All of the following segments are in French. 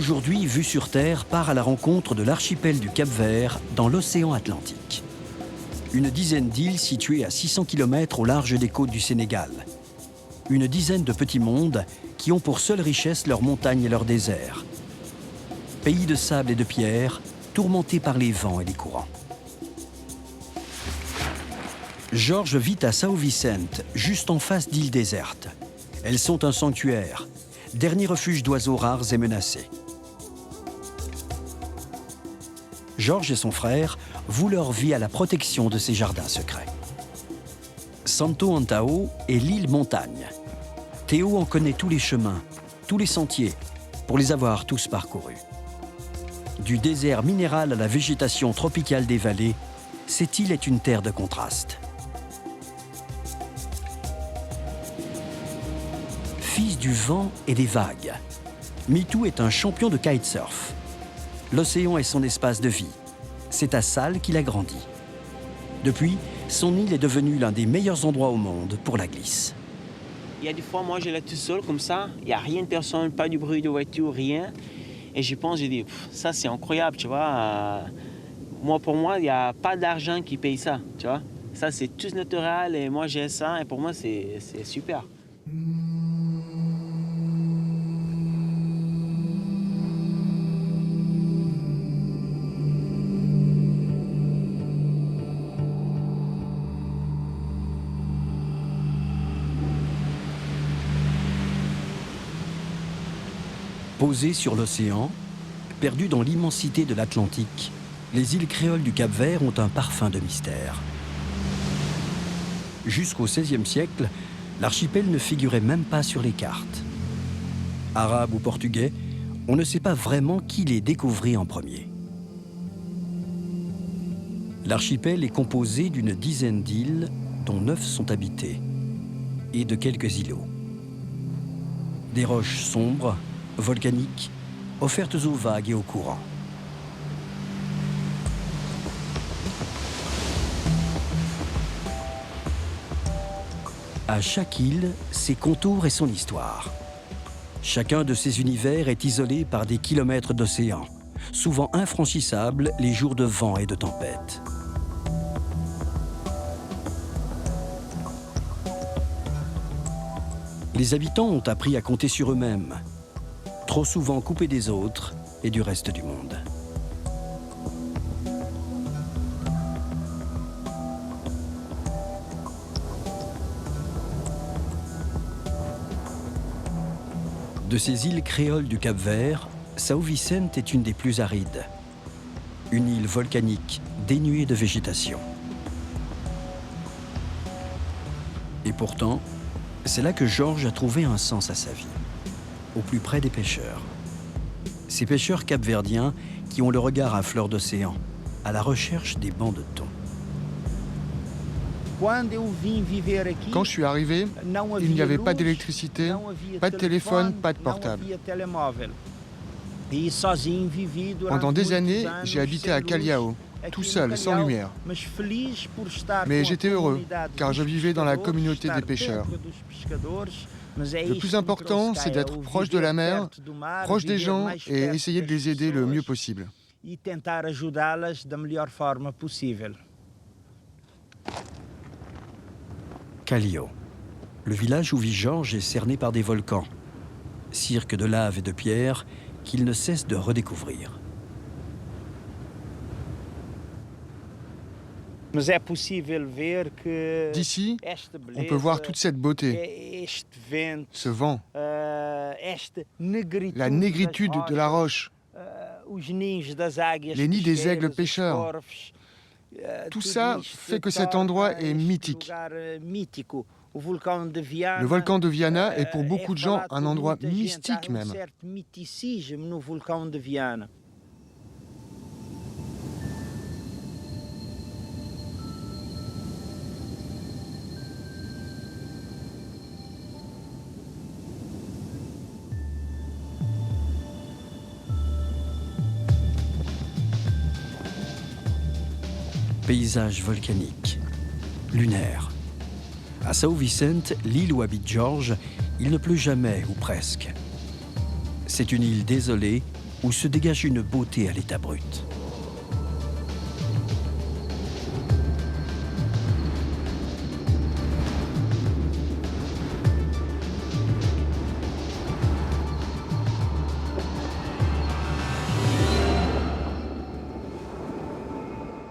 Aujourd'hui, Vue sur Terre part à la rencontre de l'archipel du Cap-Vert dans l'océan Atlantique. Une dizaine d'îles situées à 600 km au large des côtes du Sénégal. Une dizaine de petits mondes qui ont pour seule richesse leurs montagnes et leurs déserts. Pays de sable et de pierre, tourmentés par les vents et les courants. Georges vit à São Vicente, juste en face d'îles désertes. Elles sont un sanctuaire, dernier refuge d'oiseaux rares et menacés. Georges et son frère vouent leur vie à la protection de ces jardins secrets. Santo Antão est l'île montagne. Théo en connaît tous les chemins, tous les sentiers, pour les avoir tous parcourus. Du désert minéral à la végétation tropicale des vallées, cette île est une terre de contraste. Fils du vent et des vagues, Mitou est un champion de kitesurf. L'océan est son espace de vie. C'est à Salles qu'il a grandi. Depuis, son île est devenue l'un des meilleurs endroits au monde pour la glisse. Il y a des fois, moi, je l'ai tout seul comme ça. Il n'y a rien de personne, pas du bruit de voiture, rien. Et je pense, j'ai dit, ça c'est incroyable, tu vois. Moi, pour moi, il n'y a pas d'argent qui paye ça, tu vois. Ça, c'est tout naturel et moi, j'ai ça. Et pour moi, c'est super. Posées sur l'océan, perdues dans l'immensité de l'Atlantique, les îles créoles du Cap-Vert ont un parfum de mystère. Jusqu'au XVIe siècle, l'archipel ne figurait même pas sur les cartes. Arabe ou portugais, on ne sait pas vraiment qui les découvrit en premier. L'archipel est composé d'une dizaine d'îles, dont 9 sont habitées, et de quelques îlots. Des roches sombres, volcaniques, offertes aux vagues et aux courants. À chaque île, ses contours et son histoire. Chacun de ces univers est isolé par des kilomètres d'océan, souvent infranchissables les jours de vent et de tempête. Les habitants ont appris à compter sur eux-mêmes, trop souvent coupés des autres et du reste du monde. De ces îles créoles du Cap-Vert, São Vicente est une des plus arides. Une île volcanique dénuée de végétation. Et pourtant, c'est là que Georges a trouvé un sens à sa vie, au plus près des pêcheurs. Ces pêcheurs capverdiens qui ont le regard à fleur d'océan, à la recherche des bancs de thon. Quand je suis arrivé, il n'y avait pas d'électricité, pas de téléphone, pas de portable. Pendant des années, j'ai habité à Callao, tout seul, sans lumière. Mais j'étais heureux, car je vivais dans la communauté des pêcheurs. Le plus important, c'est d'être proche de la mer, proche des gens et essayer de les aider le mieux possible. Callao. Le village où vit Georges est cerné par des volcans, cirque de lave et de pierre qu'il ne cesse de redécouvrir. D'ici, on peut voir toute cette beauté, ce vent, la négritude de la roche, les nids des aigles pêcheurs. Tout ça fait que cet endroit est mythique. Le volcan de Viana est pour beaucoup de gens un endroit mystique même. Paysage volcanique, lunaire. À São Vicente, l'île où habite Georges, il ne pleut jamais ou presque. C'est une île désolée, où se dégage une beauté à l'état brut.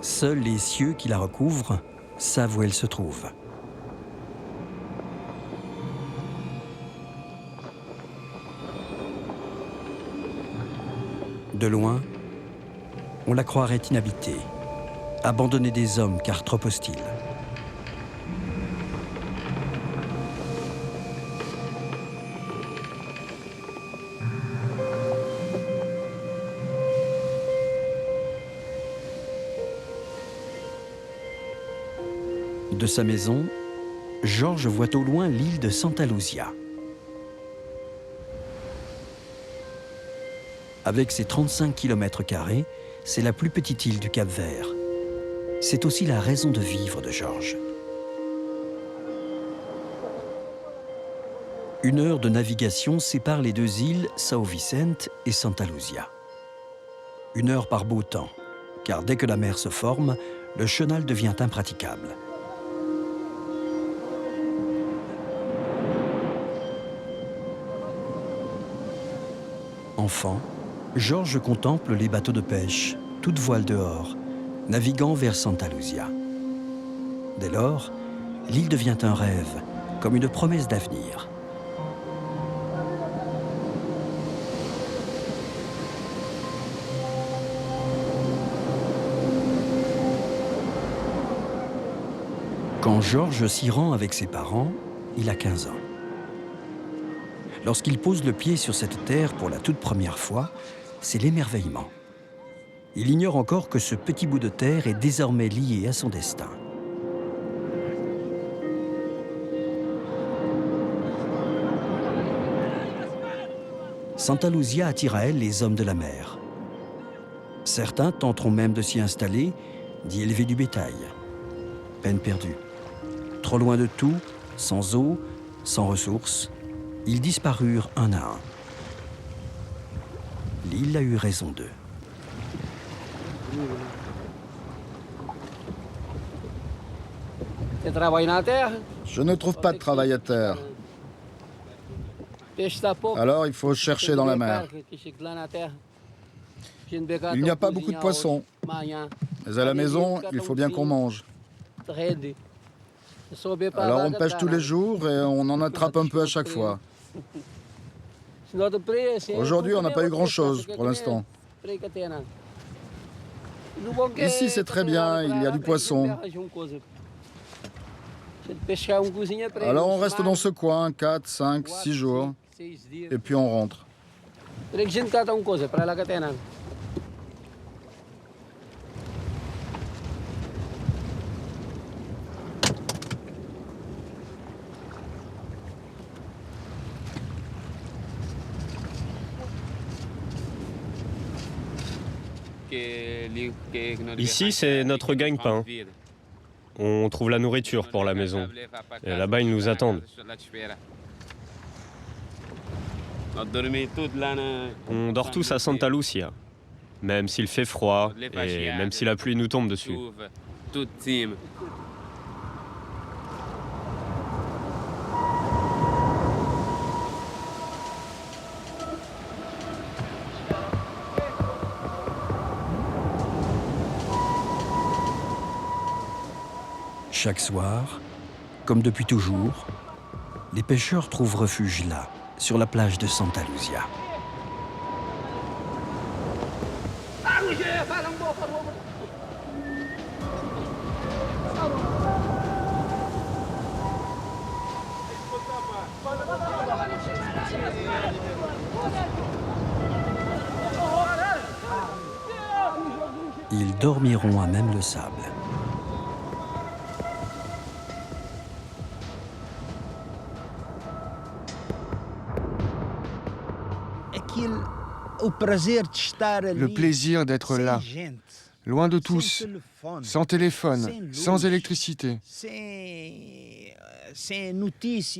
Seuls les cieux qui la recouvrent savent où elle se trouve. De loin, on la croirait inhabitée, abandonnée des hommes car trop hostile. De sa maison, Georges voit au loin l'île de Santa Luzia. Avec ses 35 km², c'est la plus petite île du Cap-Vert. C'est aussi la raison de vivre de Georges. Une heure de navigation sépare les deux îles São Vicente et Santa Luzia. Une heure par beau temps, car dès que la mer se forme, le chenal devient impraticable. Enfant, Georges contemple les bateaux de pêche, toutes voiles dehors, naviguant vers Santa Luzia. Dès lors, l'île devient un rêve, comme une promesse d'avenir. Quand Georges s'y rend avec ses parents, il a 15 ans. Lorsqu'il pose le pied sur cette terre pour la toute première fois, c'est l'émerveillement. Il ignore encore que ce petit bout de terre est désormais lié à son destin. Santa Luzia attire à elle les hommes de la mer. Certains tenteront même de s'y installer, d'y élever du bétail. Peine perdue. Trop loin de tout, sans eau, sans ressources, ils disparurent un à un. L'île a eu raison d'eux. Je ne trouve pas de travail à terre. Alors il faut chercher dans la mer. Il n'y a pas beaucoup de poissons. Mais à la maison, il faut bien qu'on mange. Alors on pêche tous les jours et on en attrape un peu à chaque fois. Aujourd'hui, on n'a pas eu grand-chose pour l'instant. Ici, c'est très bien, il y a du poisson. Alors on reste dans ce coin 4, 5, 6 jours, et puis on rentre. Ici, c'est notre gagne-pain. On trouve la nourriture pour la maison. Et là-bas, ils nous attendent. On dort tous à Santa Luzia, même s'il fait froid et même si la pluie nous tombe dessus. Chaque soir, comme depuis toujours, les pêcheurs trouvent refuge là, sur la plage de Santa Luzia. Ils dormiront à même le sable. Le plaisir d'être là, loin de tous, sans téléphone, sans électricité,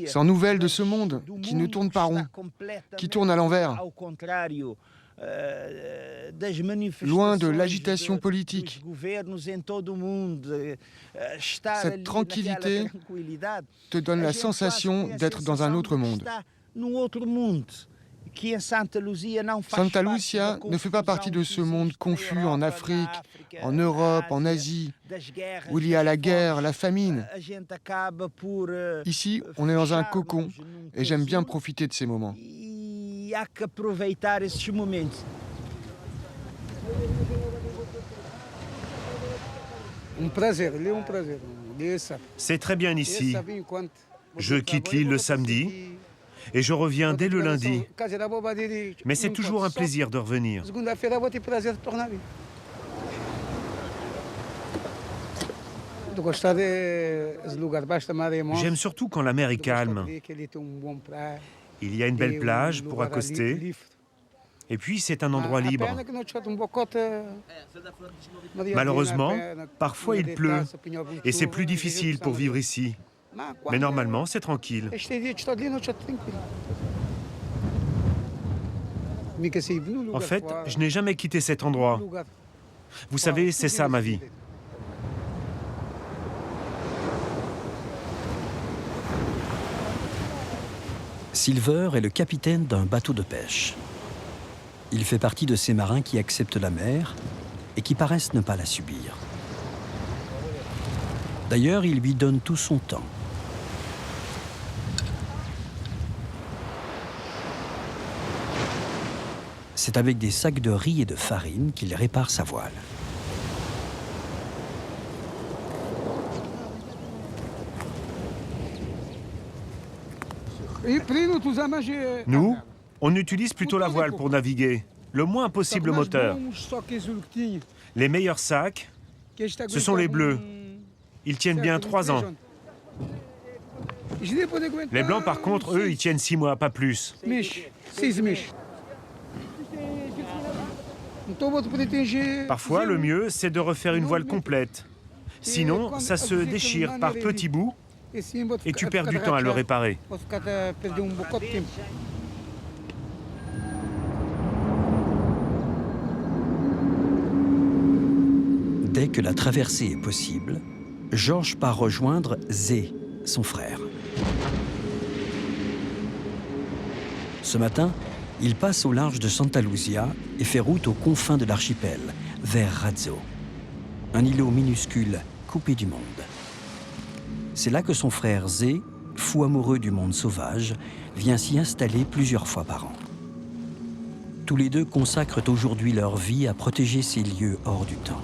sans nouvelles de ce monde qui ne tourne pas rond, qui tourne à l'envers. loin de l'agitation politique. Cette tranquillité te donne la sensation d'être dans un autre monde. Santa Lucia ne fait pas partie de ce monde confus en Afrique, en Europe, en Asie, où il y a la guerre, la famine. Ici, on est dans un cocon et j'aime bien profiter de ces moments. C'est très bien ici. Je quitte l'île le samedi et je reviens dès le lundi. Mais c'est toujours un plaisir de revenir. J'aime surtout quand la mer est calme. Il y a une belle plage pour accoster. Et puis c'est un endroit libre. Malheureusement, parfois il pleut et c'est plus difficile pour vivre ici. Mais normalement, c'est tranquille. En fait, je n'ai jamais quitté cet endroit. Vous savez, c'est ça ma vie. Silver est le capitaine d'un bateau de pêche. Il fait partie de ces marins qui acceptent la mer et qui paraissent ne pas la subir. D'ailleurs, il lui donne tout son temps. C'est avec des sacs de riz et de farine qu'il répare sa voile. Nous, on utilise plutôt la voile pour naviguer, le moins possible le moteur. Les meilleurs sacs, ce sont les bleus. Ils tiennent bien 3 ans. Les blancs, par contre, eux, ils tiennent 6 mois, pas plus. Parfois, le mieux, c'est de refaire une voile complète. Sinon, ça se déchire par petits bouts et tu perds du temps à le réparer. Dès que la traversée est possible, Georges part rejoindre Zé, son frère. Ce matin, il passe au large de Santa Lucia et fait route aux confins de l'archipel, vers Razzo, un îlot minuscule coupé du monde. C'est là que son frère Zé, fou amoureux du monde sauvage, vient s'y installer plusieurs fois par an. Tous les deux consacrent aujourd'hui leur vie à protéger ces lieux hors du temps.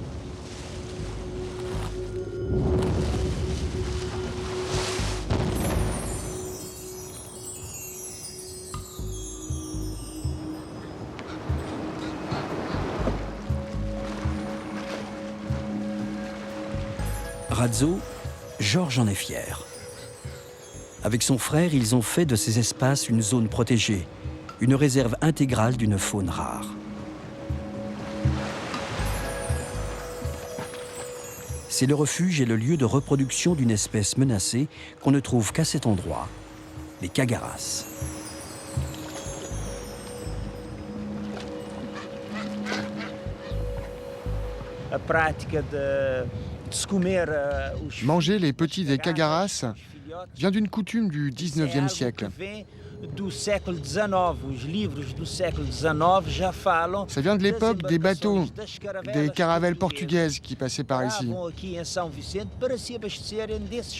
Razzo, Georges en est fier. Avec son frère, ils ont fait de ces espaces une zone protégée, une réserve intégrale d'une faune rare. C'est le refuge et le lieu de reproduction d'une espèce menacée qu'on ne trouve qu'à cet endroit, les cagaras. Manger les petits des cagaras vient d'une coutume du XIXe siècle. Ça vient de l'époque des bateaux, des caravelles portugaises qui passaient par ici.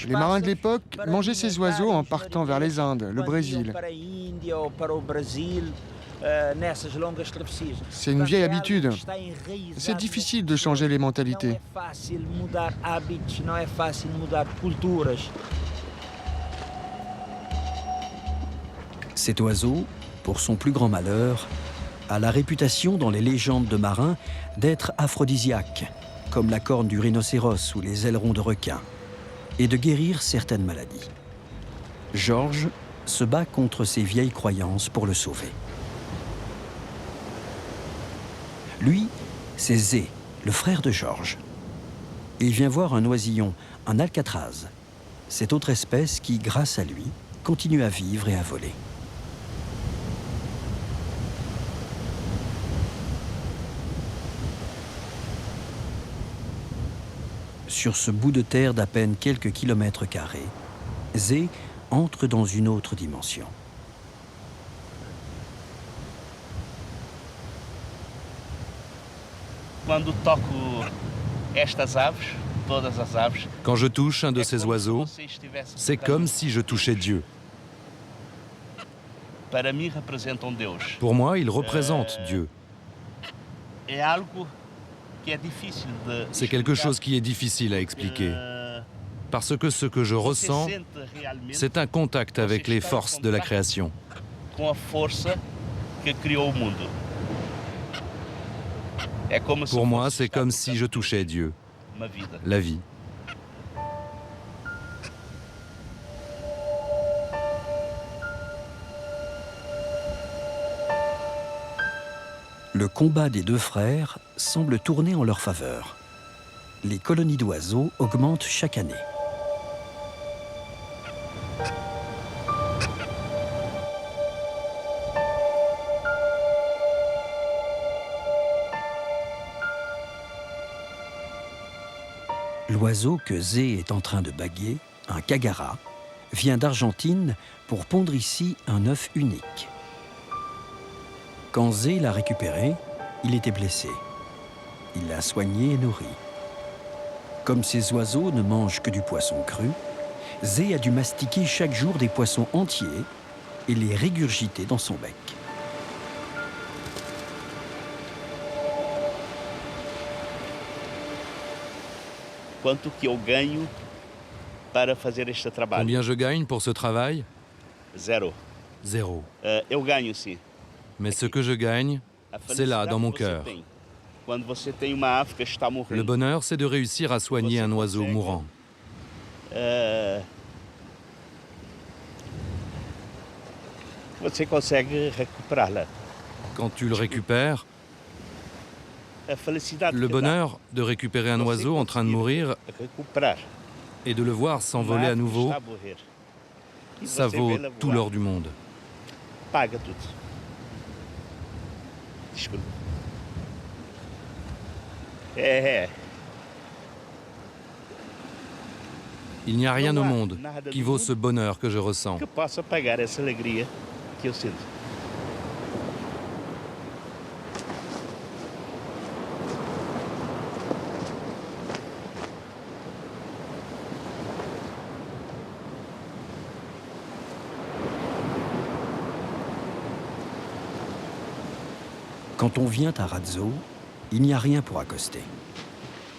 Les marins de l'époque mangeaient ces oiseaux en partant vers les Indes, le Brésil. C'est une vieille habitude. C'est difficile de changer les mentalités. Cet oiseau, pour son plus grand malheur, a la réputation dans les légendes de marins d'être aphrodisiaque, comme la corne du rhinocéros ou les ailerons de requin, et de guérir certaines maladies. Georges se bat contre ces vieilles croyances pour le sauver. Lui, c'est Zé, le frère de Georges. Il vient voir un oisillon, un alcatraz, cette autre espèce qui, grâce à lui, continue à vivre et à voler. Sur ce bout de terre d'à peine quelques kilomètres carrés, Zé entre dans une autre dimension. Quand je touche un de ces oiseaux, c'est comme si je touchais Dieu. Pour moi, il représente Dieu. C'est quelque chose qui est difficile à expliquer. Parce que ce que je ressens, c'est un contact avec les forces de la création. Pour moi, c'est comme si je touchais Dieu, la vie. Le combat des deux frères semble tourner en leur faveur. Les colonies d'oiseaux augmentent chaque année. L'oiseau que Zé est en train de baguer, un cagara, vient d'Argentine pour pondre ici un œuf unique. Quand Zé l'a récupéré, il était blessé. Il l'a soigné et nourri. Comme ces oiseaux ne mangent que du poisson cru, Zé a dû mastiquer chaque jour des poissons entiers et les régurgiter dans son bec. Combien je gagne pour ce travail? Zéro. Mais ce que je gagne, c'est là, dans mon cœur. Le bonheur, c'est de réussir à soigner un oiseau mourant. Quand tu le récupères, le bonheur de récupérer un oiseau en train de mourir et de le voir s'envoler à nouveau, ça vaut tout l'or du monde. Il n'y a rien au monde qui vaut ce bonheur que je ressens. Quand on vient à Razzo, il n'y a rien pour accoster.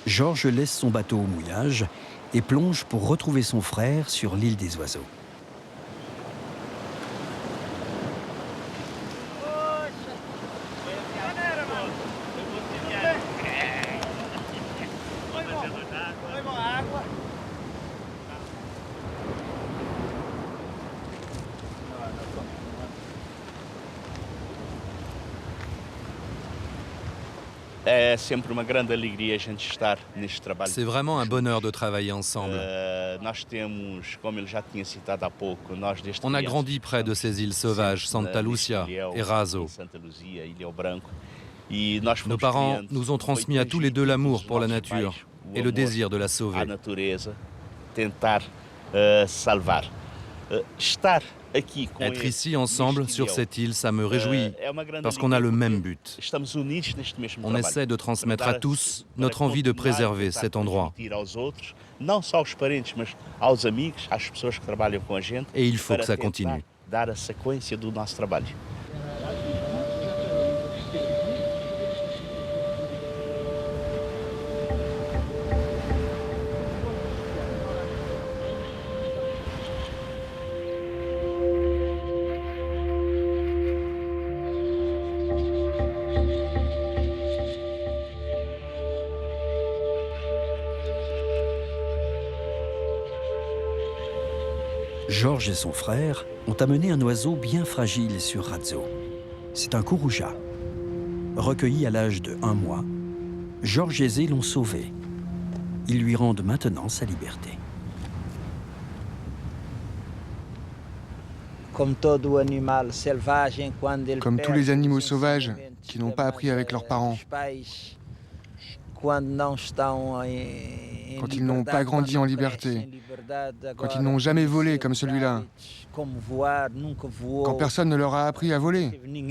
Georges laisse son bateau au mouillage et plonge pour retrouver son frère sur l'île des oiseaux. C'est vraiment un bonheur de travailler ensemble. On a grandi près de ces îles sauvages, Santa Lucia et Raso. Nos parents nous ont transmis à tous les deux l'amour pour la nature et le désir de la sauver. Être ici ensemble sur cette île, ça me réjouit parce qu'on a le même but. On essaie de transmettre à tous notre envie de préserver cet endroit. Et il faut que ça continue. Georges et son frère ont amené un oiseau bien fragile sur Razzo. C'est un kourouja. Recueilli à l'âge de 1 mois, Georges et Zé l'ont sauvé. Ils lui rendent maintenant sa liberté. Comme tous les animaux sauvages qui n'ont pas appris avec leurs parents. quand ils n'ont pas grandi en liberté, quand ils n'ont jamais volé comme celui-là, quand personne ne leur a appris à voler. Moi,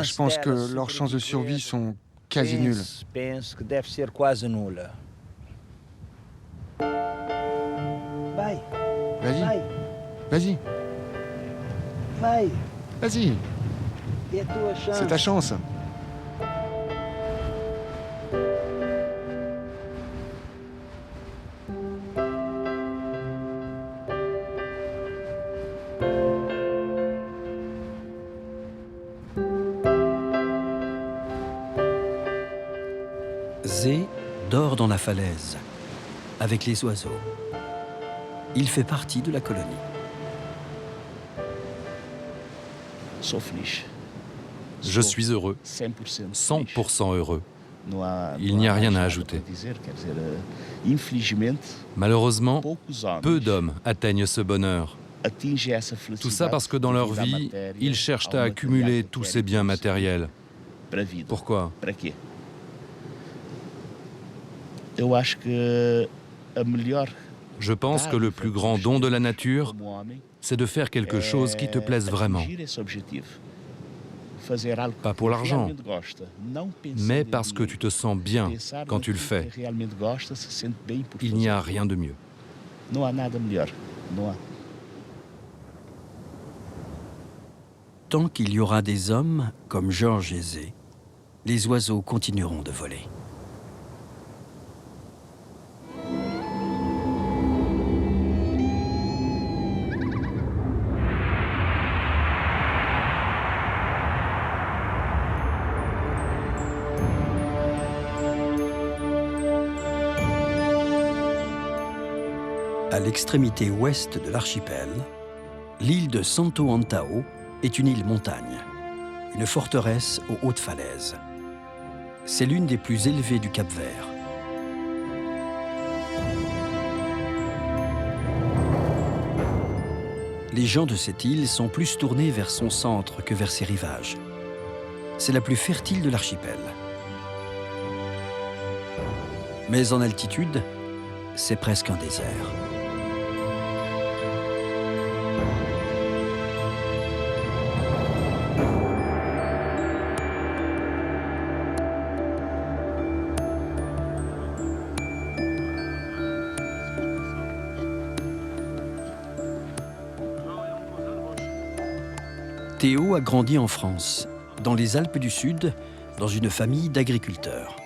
je pense que leurs chances de survie sont quasi nulles. Vas-y, vas-y, vas-y, c'est ta chance. Zé dort dans la falaise, avec les oiseaux. Il fait partie de la colonie. Je suis heureux, 100% heureux. Il n'y a rien à ajouter. Malheureusement, peu d'hommes atteignent ce bonheur. Tout ça parce que dans leur vie, ils cherchent à accumuler tous ces biens matériels. Pourquoi ? Je pense que le plus grand don de la nature, c'est de faire quelque chose qui te plaise vraiment. Pas pour l'argent, mais parce que tu te sens bien quand tu le fais. Il n'y a rien de mieux. Tant qu'il y aura des hommes comme Georges et Zé, les oiseaux continueront de voler. À l'extrémité ouest de l'archipel, l'île de Santo Antão est une île montagne, une forteresse aux hautes falaises. C'est l'une des plus élevées du Cap-Vert. Les gens de cette île sont plus tournés vers son centre que vers ses rivages. C'est la plus fertile de l'archipel. Mais en altitude, c'est presque un désert. Théo a grandi en France, dans les Alpes du Sud, dans une famille d'agriculteurs.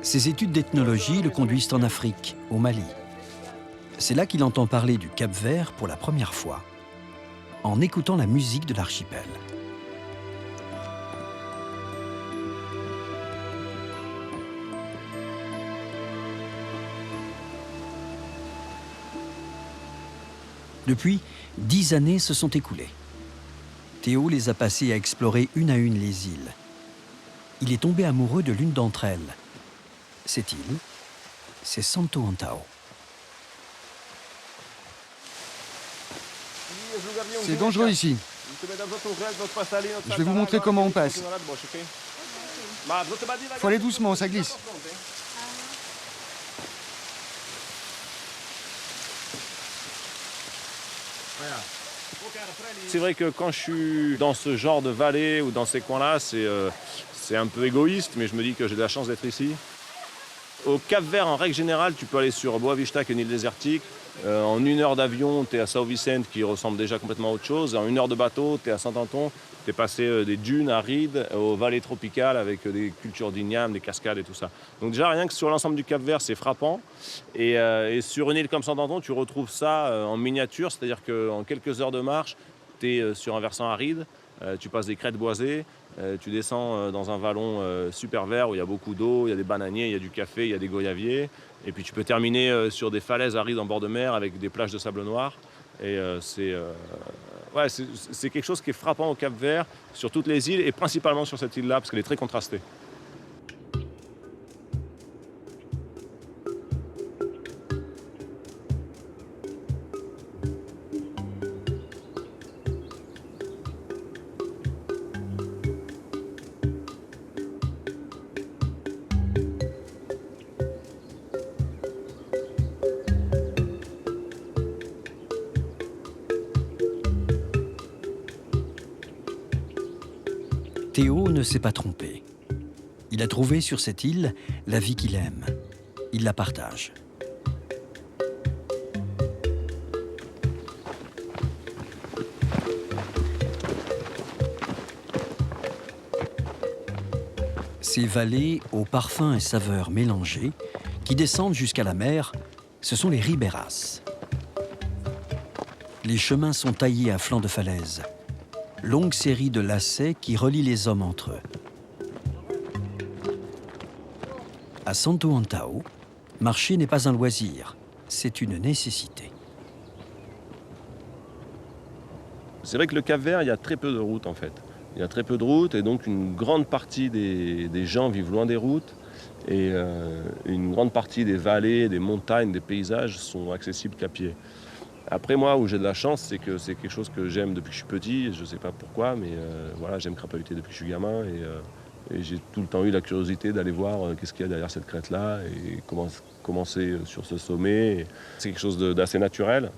Ses études d'ethnologie le conduisent en Afrique, au Mali. C'est là qu'il entend parler du Cap-Vert pour la première fois, en écoutant la musique de l'archipel. Depuis, 10 années se sont écoulées. Théo les a passées à explorer une à une les îles. Il est tombé amoureux de l'une d'entre elles. Cette île, c'est Santo Antão. C'est dangereux ici. Je vais vous montrer comment on passe. Faut aller doucement, ça glisse. C'est vrai que quand je suis dans ce genre de vallée ou dans ces coins-là, c'est un peu égoïste, mais je me dis que j'ai de la chance d'être ici. Au Cap-Vert, en règle générale, tu peux aller sur Boa Vista, qui est une île désertique. En 1 heure d'avion, tu es à São Vicente, qui ressemble déjà complètement à autre chose. En 1 heure de bateau, tu es à Saint-Anton. Tu es passé des dunes arides aux vallées tropicales avec des cultures d'igname, des cascades et tout ça. Donc déjà, rien que sur l'ensemble du Cap-Vert, c'est frappant. Et sur une île comme Saint-Anton, tu retrouves ça en miniature, c'est-à-dire qu'en quelques heures de marche, tu es sur un versant aride, tu passes des crêtes boisées, tu descends dans un vallon super vert où il y a beaucoup d'eau, il y a des bananiers, il y a du café, il y a des goyaviers. Et puis tu peux terminer sur des falaises arides en bord de mer avec des plages de sable noir. Et c'est quelque chose qui est frappant au Cap-Vert, sur toutes les îles et principalement sur cette île-là, parce qu'elle est très contrastée. Théo ne s'est pas trompé. Il a trouvé sur cette île la vie qu'il aime. Il la partage. Ces vallées aux parfums et saveurs mélangés qui descendent jusqu'à la mer, ce sont les ribeiras. Les chemins sont taillés à flanc de falaise. Longue série de lacets qui relient les hommes entre eux. À Santo Antão, marcher n'est pas un loisir, c'est une nécessité. C'est vrai que le Cap-Vert, il y a très peu de routes en fait. Il y a très peu de routes et donc une grande partie des gens vivent loin des routes et une grande partie des vallées, des montagnes, des paysages sont accessibles qu'à pied. Après moi, où j'ai de la chance, c'est que c'est quelque chose que j'aime depuis que je suis petit, je ne sais pas pourquoi, mais voilà, j'aime crapahuter depuis que je suis gamin et j'ai tout le temps eu la curiosité d'aller voir qu'est-ce qu'il y a derrière cette crête-là et commencer sur ce sommet. C'est quelque chose d'assez naturel.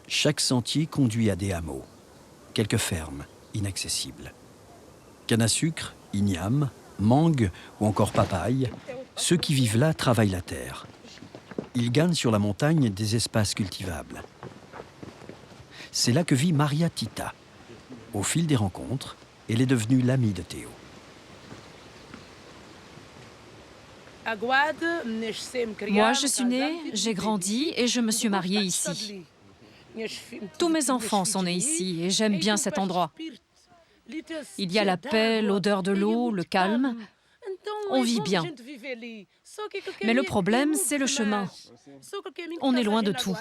Chaque sentier conduit à des hameaux, quelques fermes inaccessibles. Canne à sucre, igname, mangue ou encore papaye, ceux qui vivent là travaillent la terre. Ils gagnent sur la montagne des espaces cultivables. C'est là que vit Maria Tita. Au fil des rencontres, elle est devenue l'amie de Théo. Moi, je suis née, j'ai grandi et je me suis mariée ici. Tous mes enfants sont nés ici et j'aime bien cet endroit. Il y a la paix, l'odeur de l'eau, le calme. On vit bien. Mais le problème, c'est le chemin. On est loin de tout.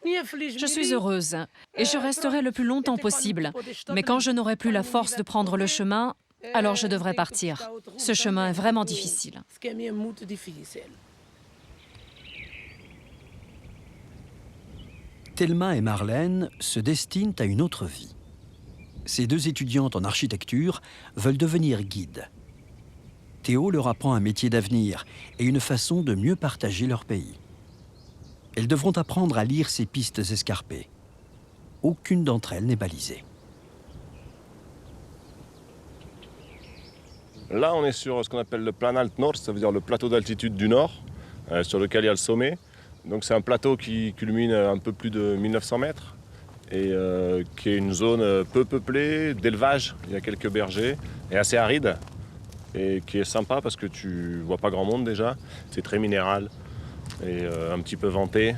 Je suis heureuse et je resterai le plus longtemps possible. Mais quand je n'aurai plus la force de prendre le chemin, alors je devrais partir. Ce chemin est vraiment difficile. Thelma et Marlène se destinent à une autre vie. Ces deux étudiantes en architecture veulent devenir guides. Théo leur apprend un métier d'avenir et une façon de mieux partager leur pays. Elles devront apprendre à lire ces pistes escarpées. Aucune d'entre elles n'est balisée. Là, on est sur ce qu'on appelle le Planalto Nord, ça veut dire le plateau d'altitude du Nord, sur lequel il y a le sommet. Donc c'est un plateau qui culmine à un peu plus de 1900 mètres et qui est une zone peu peuplée, d'élevage, il y a quelques bergers, et assez aride, et qui est sympa parce que tu vois pas grand monde déjà, c'est très minéral et un petit peu venté.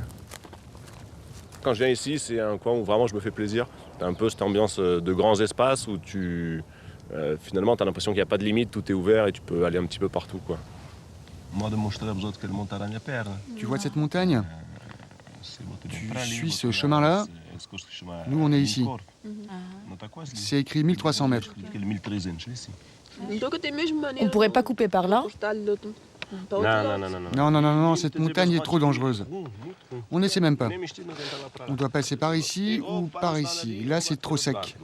Quand je viens ici, c'est un coin où vraiment je me fais plaisir. T'as un peu cette ambiance de grands espaces où finalement tu as l'impression qu'il n'y a pas de limite, tout est ouvert et tu peux aller un petit peu partout, quoi. Tu vois cette montagne? Tu suis ce chemin-là? Nous, on est ici. C'est écrit 1300 mètres. On pourrait pas couper par là? Non, cette montagne est trop dangereuse. On n'essaie même pas. On doit passer par ici ou par ici. Là, c'est trop sec.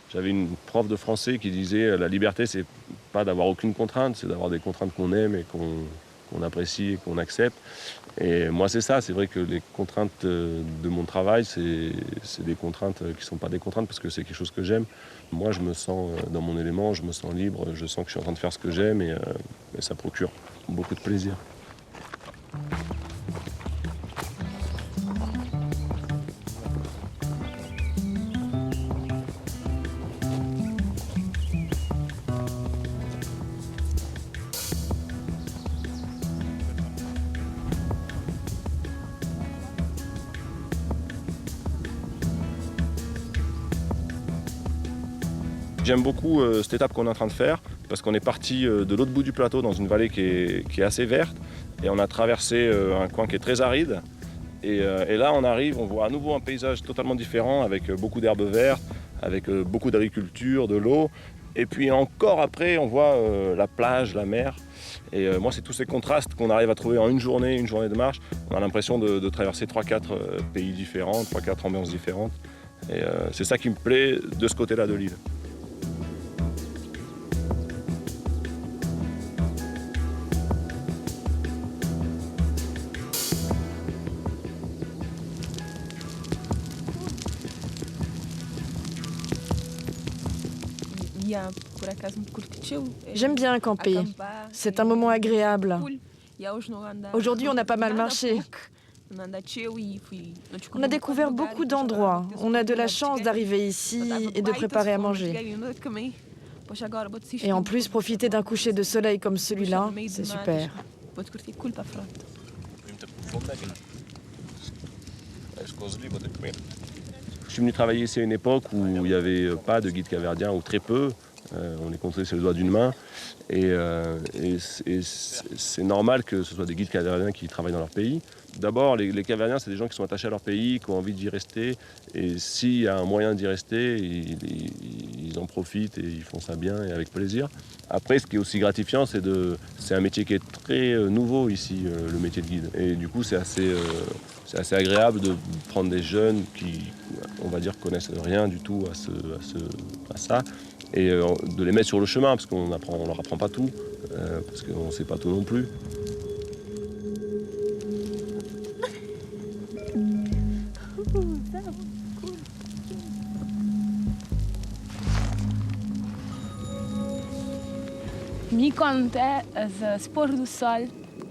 J'avais une prof de français qui disait la liberté, c'est pas d'avoir aucune contrainte, c'est d'avoir des contraintes qu'on aime et qu'on apprécie et qu'on accepte. Et moi, c'est ça. C'est vrai que les contraintes de mon travail, c'est des contraintes qui sont pas des contraintes parce que c'est quelque chose que j'aime. Moi, je me sens dans mon élément, je me sens libre, je sens que je suis en train de faire ce que j'aime et ça procure beaucoup de plaisir. J'aime beaucoup cette étape qu'on est en train de faire parce qu'on est parti de l'autre bout du plateau dans une vallée qui est assez verte et on a traversé un coin qui est très aride et là on arrive, on voit à nouveau un paysage totalement différent avec beaucoup d'herbes vertes, avec beaucoup d'agriculture, de l'eau et puis encore après on voit la plage, la mer et moi c'est tous ces contrastes qu'on arrive à trouver en une journée de marche. On a l'impression de traverser 3-4 pays différents, 3-4 ambiances différentes et c'est ça qui me plaît de ce côté-là de l'île. J'aime bien camper. C'est un moment agréable. Aujourd'hui, on a pas mal marché. On a découvert beaucoup d'endroits. On a de la chance d'arriver ici et de préparer à manger. Et en plus, profiter d'un coucher de soleil comme celui-là, c'est super. Je suis venu travailler ici à une époque où il n'y avait pas de guide capverdien, ou très peu. On les comptait sur le doigt d'une main. Et c'est normal que ce soit des guides capverdiens qui travaillent dans leur pays. D'abord, les Capverdiens, c'est des gens qui sont attachés à leur pays, qui ont envie d'y rester. Et s'il y a un moyen d'y rester, ils en profitent et ils font ça bien et avec plaisir. Après, ce qui est aussi gratifiant, c'est un métier qui est très nouveau ici, le métier de guide. Et du coup, c'est assez agréable de prendre des jeunes qui, on va dire, connaissent rien du tout à ça. Et de les mettre sur le chemin, parce qu'on leur apprend pas tout, parce qu'on ne sait pas tout non plus.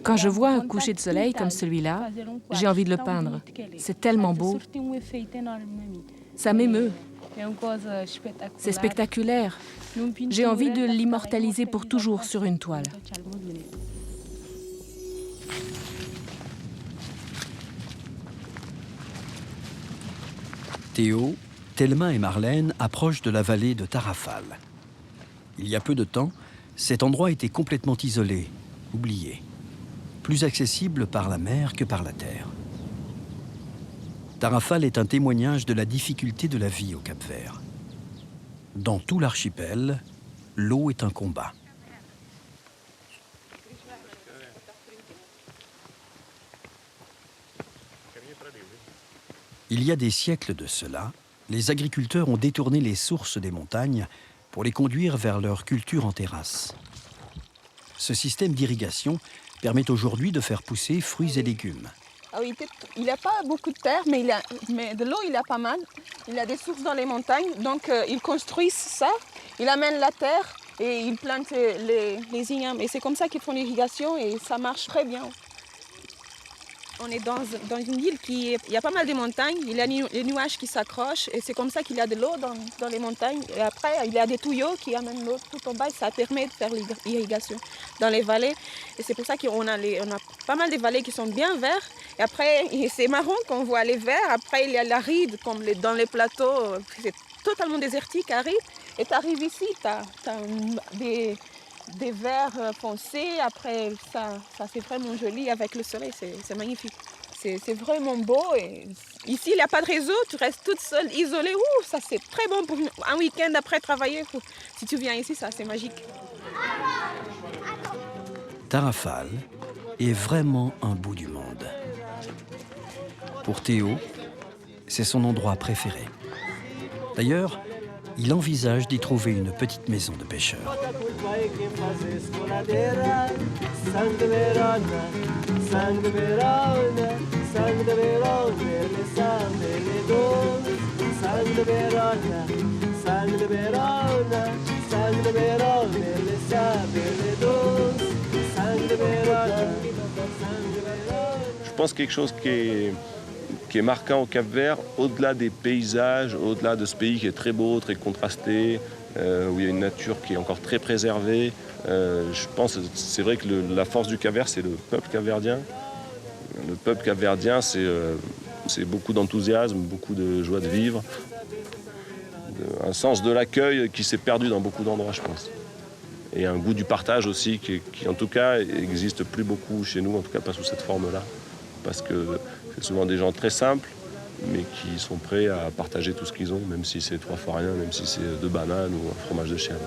Quand je vois un coucher de soleil comme celui-là, j'ai envie de le peindre. C'est tellement beau. Ça m'émeut. C'est spectaculaire. J'ai envie de l'immortaliser pour toujours sur une toile. Théo, Thelma et Marlène approchent de la vallée de Tarrafal. Il y a peu de temps, cet endroit était complètement isolé, oublié, plus accessible par la mer que par la terre. Tarrafal est un témoignage de la difficulté de la vie au Cap-Vert. Dans tout l'archipel, l'eau est un combat. Il y a des siècles de cela, les agriculteurs ont détourné les sources des montagnes pour les conduire vers leur culture en terrasse. Ce système d'irrigation permet aujourd'hui de faire pousser fruits et légumes. Il n'a pas beaucoup de terre, mais de l'eau, il a pas mal. Il a des sources dans les montagnes, donc ils construisent ça. Il amène la terre et ils plantent les ignames. Et c'est comme ça qu'ils font l'irrigation et ça marche très bien. On est dans une île il y a pas mal de montagnes, il y a les nuages qui s'accrochent et c'est comme ça qu'il y a de l'eau dans les montagnes. Et après, il y a des tuyaux qui amènent l'eau tout en bas et ça permet de faire l'irrigation dans les vallées. Et c'est pour ça qu'on a pas mal de vallées qui sont bien vertes. Et après, c'est marrant qu'on voit les verts. Après, il y a l'aride, comme dans les plateaux, c'est totalement désertique, aride. Et tu arrives ici, tu as des verts foncés, après ça c'est vraiment joli avec le soleil, c'est magnifique. C'est vraiment beau et ici il n'y a pas de réseau, tu restes toute seule, isolée, ça c'est très bon pour un week-end après travailler. Si tu viens ici, ça c'est magique. Tarrafal est vraiment un bout du monde. Pour Théo, c'est son endroit préféré. D'ailleurs, il envisage d'y trouver une petite maison de pêcheur. Je pense quelque chose qui est marquant au Cap-Vert, au-delà des paysages, au-delà de ce pays qui est très beau, très contrasté, où il y a une nature qui est encore très préservée. Je pense que c'est vrai que la force du Cap-Vert, c'est le peuple capverdien. Le peuple capverdien, c'est beaucoup d'enthousiasme, beaucoup de joie de vivre, un sens de l'accueil qui s'est perdu dans beaucoup d'endroits, je pense. Et un goût du partage aussi, qui en tout cas, n'existe plus beaucoup chez nous, en tout cas pas sous cette forme-là. Parce que c'est souvent des gens très simples, mais qui sont prêts à partager tout ce qu'ils ont, même si c'est 3 fois rien, même si c'est 2 bananes ou un fromage de chèvre.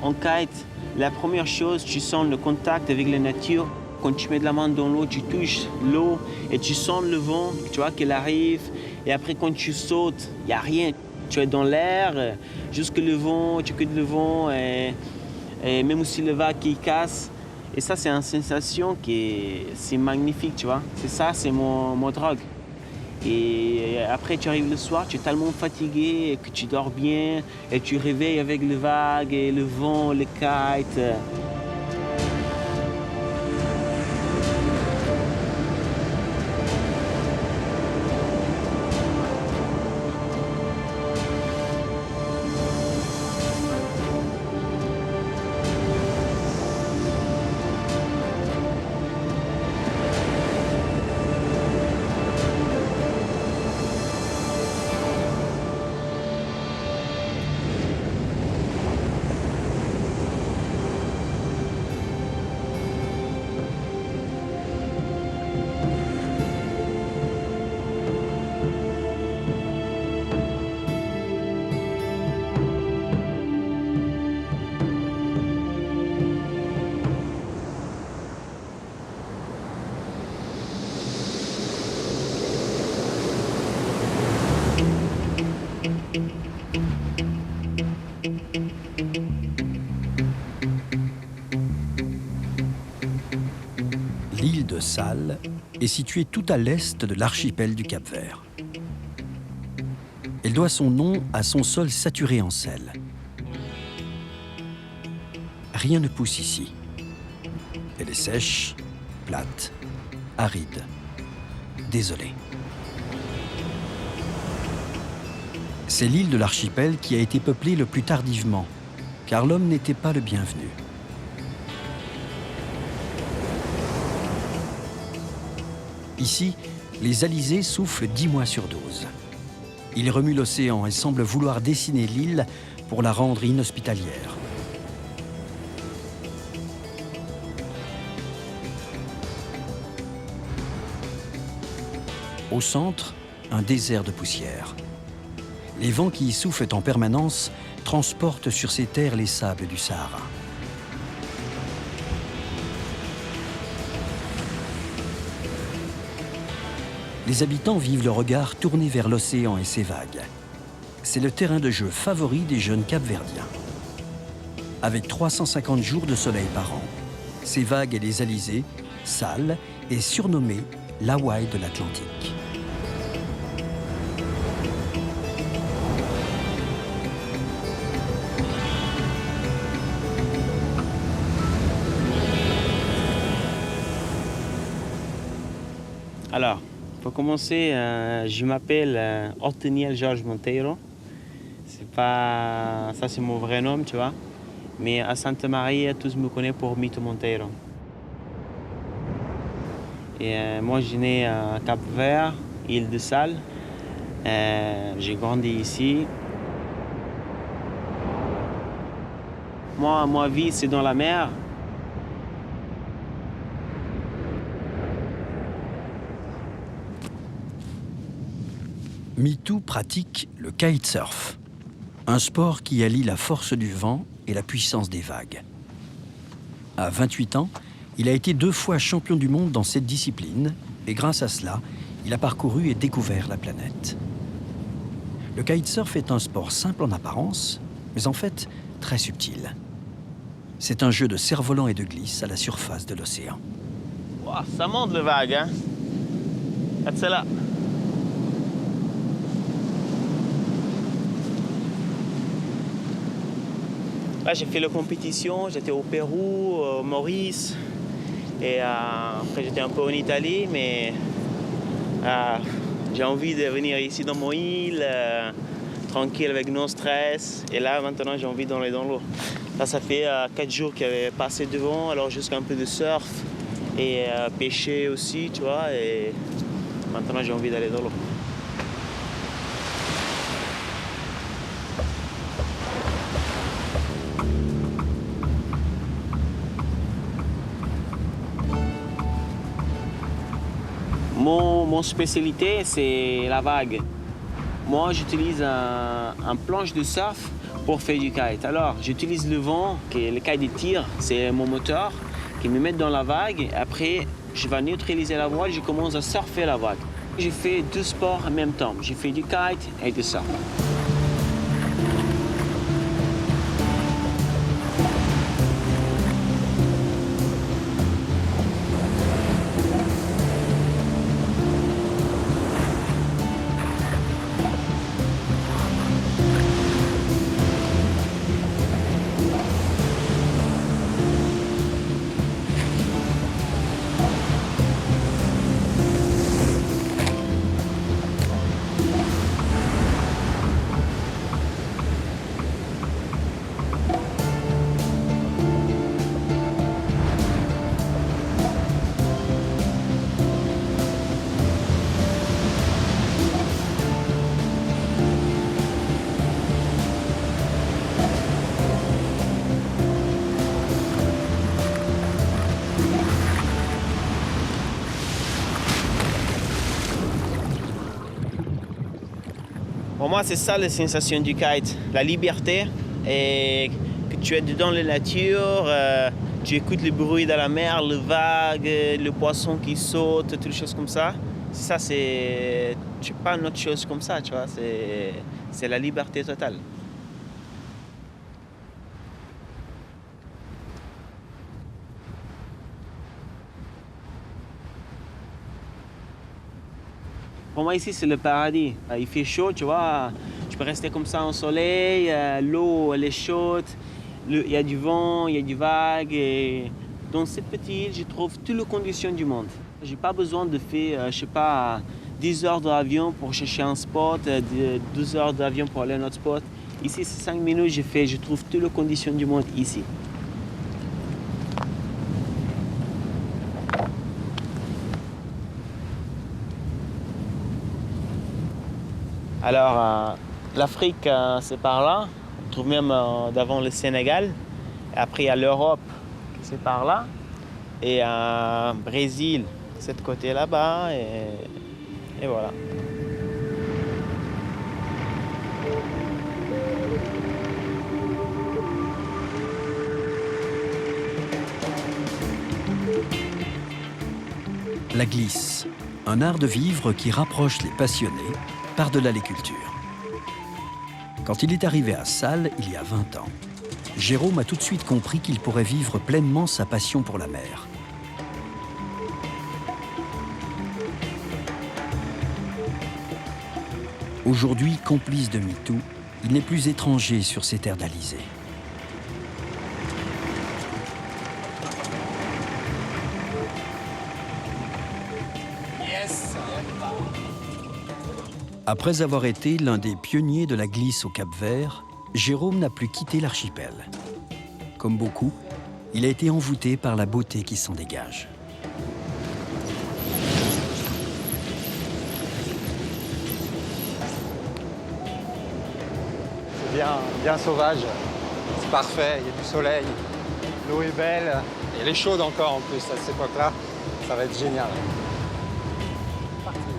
En kite, la première chose, tu sens le contact avec la nature. Quand tu mets de la main dans l'eau, tu touches l'eau et tu sens le vent, tu vois, qu'il arrive. Et après, quand tu sautes, il n'y a rien. Tu es dans l'air, jusque le vent, tu écoutes le vent, et même aussi le vague qui casse. Et ça, c'est une sensation c'est magnifique, tu vois. C'est ça, c'est mon drogue. Et après, tu arrives le soir, tu es tellement fatigué que tu dors bien et tu réveilles avec le vague et le vent, le kite. L'île de Sal est située tout à l'est de l'archipel du Cap-Vert. Elle doit son nom à son sol saturé en sel. Rien ne pousse ici. Elle est sèche, plate, aride, désolée. C'est l'île de l'archipel qui a été peuplée le plus tardivement, car l'homme n'était pas le bienvenu. Ici, les alizés soufflent 10 mois sur 12. Ils remuent l'océan et semblent vouloir dessiner l'île pour la rendre inhospitalière. Au centre, un désert de poussière. Les vents qui y soufflent en permanence transportent sur ces terres les sables du Sahara. Les habitants vivent le regard tourné vers l'océan et ses vagues. C'est le terrain de jeu favori des jeunes Capverdiens. Avec 350 jours de soleil par an, ces vagues et les alizés, Sal est surnommée l'Hawaï de l'Atlantique. Alors, pour commencer, je m'appelle Othniel Jorge Monteiro. Ça, c'est mon vrai nom, tu vois. Mais à Santa Maria, tous me connaissent pour Mito Monteiro. Et moi, je suis né à Cap-Vert, île de Sal. J'ai grandi ici. Moi, ma vie, c'est dans la mer. Mitou pratique le kitesurf, un sport qui allie la force du vent et la puissance des vagues. À 28 ans, il a été 2 fois champion du monde dans cette discipline et grâce à cela, il a parcouru et découvert la planète. Le kitesurf est un sport simple en apparence, mais en fait très subtil. C'est un jeu de cerf-volant et de glisse à la surface de l'océan. Wow, ça monte le vague, hein? Regarde ça là. Là, j'ai fait la compétition, j'étais au Pérou, au Maurice, et après j'étais un peu en Italie, mais j'ai envie de venir ici dans mon île, tranquille avec no stress, et là maintenant j'ai envie d'aller dans l'eau. Là, ça fait 4 jours qu'il y avait pas assez de vent, alors jusqu'à un peu de surf et pêcher aussi, tu vois, et maintenant j'ai envie d'aller dans l'eau. Mon spécialité, c'est la vague. Moi, j'utilise un planche de surf pour faire du kite. Alors, j'utilise le vent, qui est le kite de tir, c'est mon moteur, qui me met dans la vague. Après, je vais neutraliser la voile, je commence à surfer la vague. J'ai fait deux sports en même temps. J'ai fait du kite et du surf. Pour moi, c'est ça la sensation du kite, la liberté, et que tu es dans la nature, tu écoutes le bruit de la mer, le vague, le poisson qui saute, toutes les choses comme ça. Ça, c'est pas une autre chose comme ça, tu vois, c'est la liberté totale. Pour moi, ici, c'est le paradis. Il fait chaud, tu vois. Tu peux rester comme ça au soleil. L'eau, elle est chaude. Il y a du vent, il y a du vague. Et dans cette petite île, je trouve toutes les conditions du monde. Je n'ai pas besoin de faire, je sais pas, 10 heures d'avion pour chercher un spot, 12 heures d'avion pour aller à un autre spot. Ici, c'est 5 minutes, je trouve toutes les conditions du monde ici. Alors, l'Afrique, c'est par là. On trouve même devant le Sénégal. Et après, il y a l'Europe, c'est par là. Et Brésil, c'est de côté là-bas. Et voilà. La glisse, un art de vivre qui rapproche les passionnés par-delà les cultures. Quand il est arrivé à Salles, il y a 20 ans, Jérôme a tout de suite compris qu'il pourrait vivre pleinement sa passion pour la mer. Aujourd'hui, complice de MeToo, il n'est plus étranger sur ces terres d'Alizé. Après avoir été l'un des pionniers de la glisse au Cap-Vert, Jérôme n'a plus quitté l'archipel. Comme beaucoup, il a été envoûté par la beauté qui s'en dégage. C'est bien sauvage, c'est parfait, il y a du soleil, l'eau est belle, et elle est chaude encore en plus à cette époque-là, ça va être génial.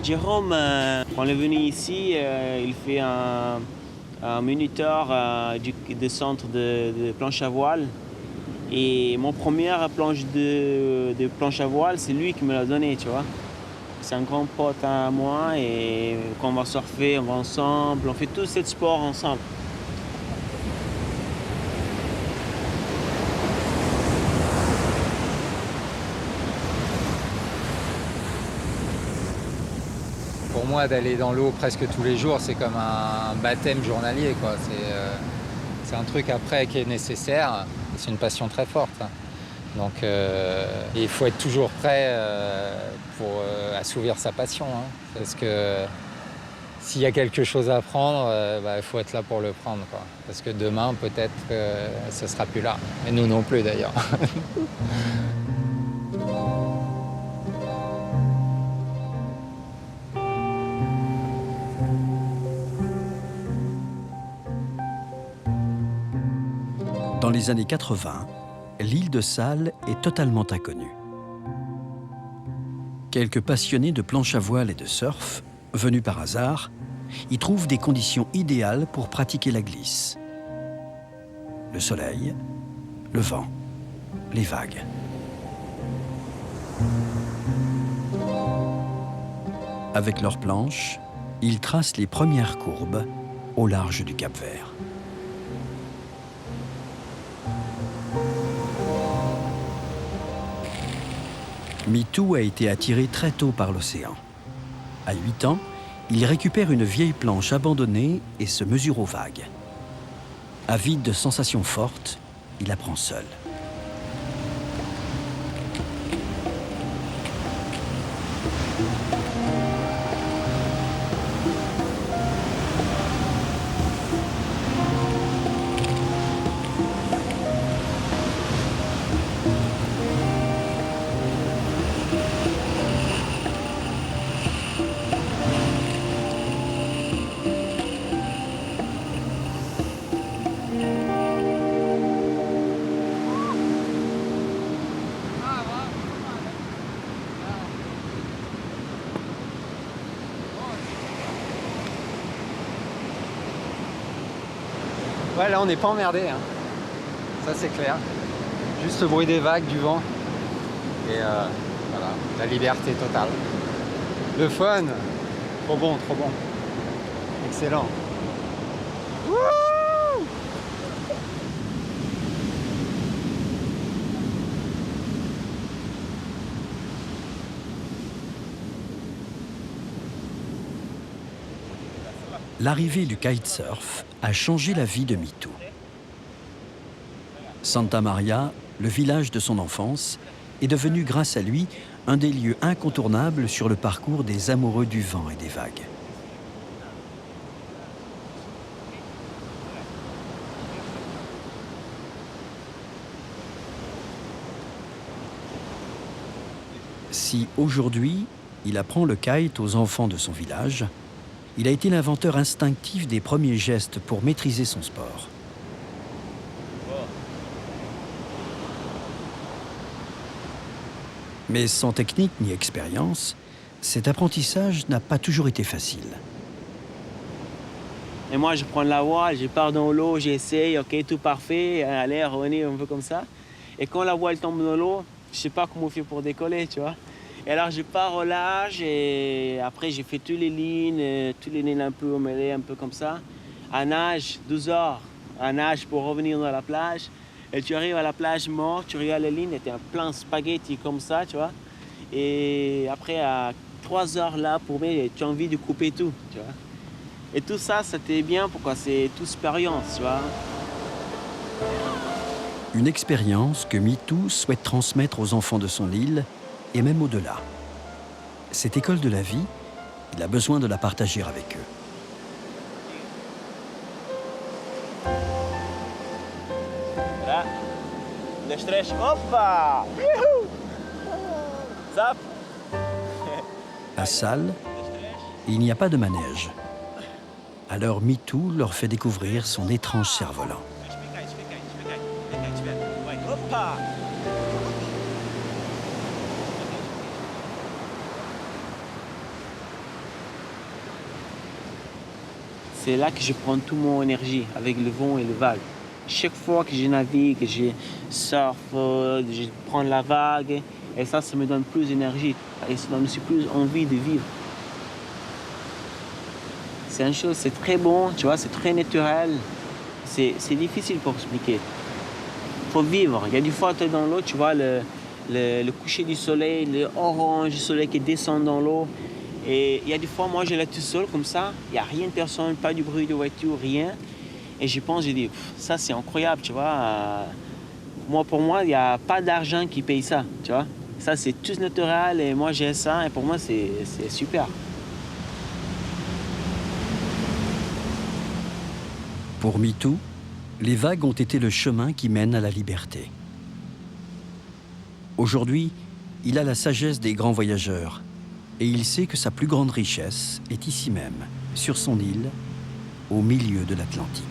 Jérôme, quand il est venu ici, il fait un moniteur du centre de planche à voile. Et mon première planche de planche à voile, c'est lui qui me l'a donné, tu vois. C'est un grand pote à moi et quand on va surfer, on va ensemble, on fait tous ces sports ensemble. Pour moi, d'aller dans l'eau presque tous les jours, c'est comme un baptême journalier, quoi. C'est un truc après qui est nécessaire. C'est une passion très forte. Donc il faut être toujours prêt pour assouvir sa passion. Hein. Parce que s'il y a quelque chose à prendre, il faut être là pour le prendre, quoi. Parce que demain, peut-être que ce ne sera plus là. Et nous non plus, d'ailleurs. Dans les années 80, l'île de Salles est totalement inconnue. Quelques passionnés de planche à voile et de surf, venus par hasard, y trouvent des conditions idéales pour pratiquer la glisse. le soleil, le vent, les vagues. Avec leurs planches, ils tracent les premières courbes au large du Cap-Vert. Mitou a été attiré très tôt par l'océan. À 8 ans, il récupère une vieille planche abandonnée et se mesure aux vagues. Avide de sensations fortes, il apprend seul. Ouais, là on n'est pas emmerdé, hein. Ça c'est clair. Juste le bruit des vagues, du vent. Et voilà, la liberté totale. Le fun. Trop bon, trop bon. Excellent. Wouh! L'arrivée du kitesurf a changé la vie de Mitou. Santa Maria, le village de son enfance, est devenu grâce à lui un des lieux incontournables sur le parcours des amoureux du vent et des vagues. Si aujourd'hui, il apprend le kite aux enfants de son village, il a été l'inventeur instinctif des premiers gestes pour maîtriser son sport. Mais sans technique ni expérience, cet apprentissage n'a pas toujours été facile. Et moi, je prends la voile, je pars dans l'eau, j'essaye, ok, tout parfait, allez, revenez un peu comme ça. Et quand la voile tombe dans l'eau, je sais pas comment on fait pour décoller, tu vois. Et alors, je pars au large et après, j'ai fait toutes les lignes un peu emmêlées, un peu comme ça. À nage, 12 heures, à nage pour revenir dans la plage. Et tu arrives à la plage morte, tu regardes les lignes, et tu as un plein spaghetti comme ça, tu vois. Et après, à 3 heures là, pour moi, tu as envie de couper tout, tu vois. Et tout ça, c'était bien, pourquoi c'est toute expérience, tu vois. Une expérience que Mitou souhaite transmettre aux enfants de son île, et même au-delà. Cette école de la vie, il a besoin de la partager avec eux. Là, le stretch, hoppa! Zap! À Salles, il n'y a pas de manège. Alors Mitou leur fait découvrir son étrange cerf-volant. Hoppa! C'est là que je prends toute mon énergie avec le vent et le vague. Chaque fois que je navigue, que je surfe, je prends la vague, et ça me donne plus d'énergie. Et ça donne aussi plus envie de vivre. C'est une chose, c'est très bon, tu vois, c'est très naturel. C'est difficile pour expliquer. Il faut vivre. Il y a des fois, tu es dans l'eau, tu vois le coucher du soleil, le orange du soleil qui descend dans l'eau. Et il y a des fois, moi, je l'ai tout seul comme ça. Il n'y a rien de personne, pas du bruit de voiture, rien. Et je pense, je dis, ça, c'est incroyable, tu vois. Pour moi, il n'y a pas d'argent qui paye ça, tu vois. Ça, c'est tout naturel et moi, j'ai ça. Et pour moi, c'est super. Pour Mitou, les vagues ont été le chemin qui mène à la liberté. Aujourd'hui, il a la sagesse des grands voyageurs et il sait que sa plus grande richesse est ici même, sur son île, au milieu de l'Atlantique.